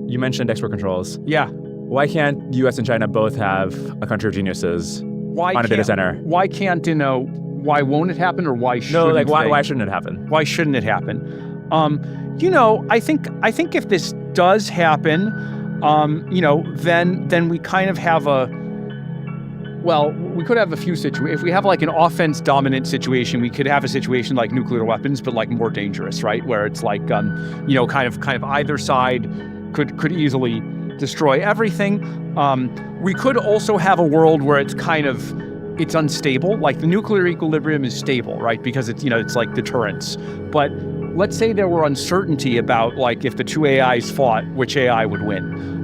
You mentioned export controls. Yeah. Why can't the U.S. and China both have a country of geniuses on a data center? Why can't, why won't it happen, or why shouldn't it? Why shouldn't it happen? Why shouldn't it happen? I think if this does happen, then we kind of have we could have a few situations. If we have like an offense-dominant situation, we could have a situation like nuclear weapons, but like more dangerous, right? Where it's like, kind of either side could easily destroy everything. We could also have a world where it's unstable. Like the nuclear equilibrium is stable, right? Because it's like deterrence. But let's say there were uncertainty about like if the two AIs fought, which AI would win.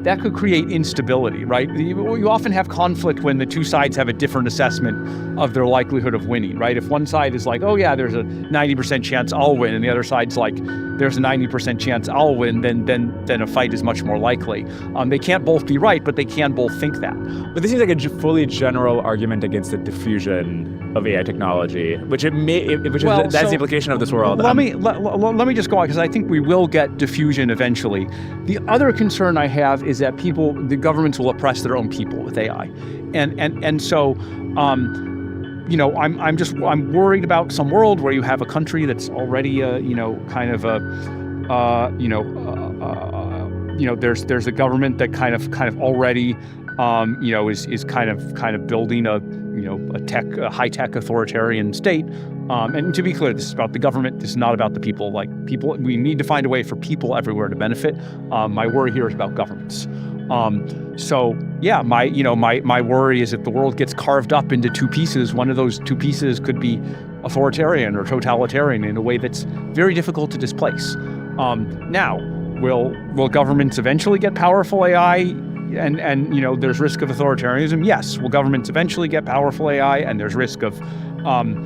That could create instability, right? You often have conflict when the two sides have a different assessment of their likelihood of winning, right? If one side is like, oh yeah, there's a 90% chance I'll win, and the other side's like, there's a 90% chance I'll win, then a fight is much more likely. They can't both be right, but they can both think that. But this seems like a fully general argument against the diffusion of AI technology, that's the implication of this world. Let me just go on, because I think we will get diffusion eventually. The other concern I have is that the governments will oppress their own people with AI, and so I'm worried about some world where you have a country that's already there's a government that kind of already is kind of building a high-tech authoritarian state. And to be clear, this is about the government. This is not about the people. Like people, we need to find a way for people everywhere to benefit. My worry here is about governments. My worry is if the world gets carved up into two pieces, one of those two pieces could be authoritarian or totalitarian in a way that's very difficult to displace. Now, will governments eventually get powerful AI? And there's risk of authoritarianism. Yes. Will governments eventually get powerful AI? And there's risk of kind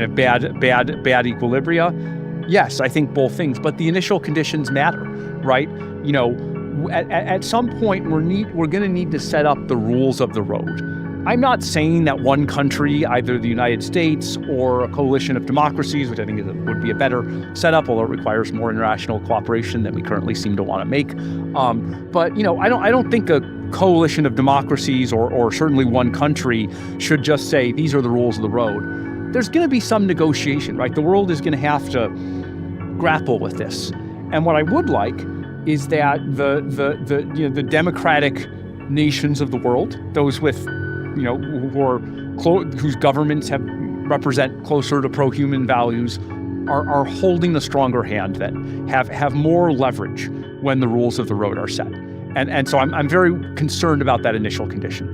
of bad equilibria. Yes, I think both things. But the initial conditions matter, right? At some point we're going to need to set up the rules of the road. I'm not saying that one country, either the United States or a coalition of democracies, which I think would be a better setup, although it requires more international cooperation than we currently seem to want to make. But I don't think a coalition of democracies or certainly one country should just say these are the rules of the road. There's going to be some negotiation, right? The world is going to have to grapple with this. And what I would like is that the democratic nations of the world, those with whose governments represent closer to pro-human values, are holding a stronger hand, that have more leverage when the rules of the road are set. And so I'm very concerned about that initial condition.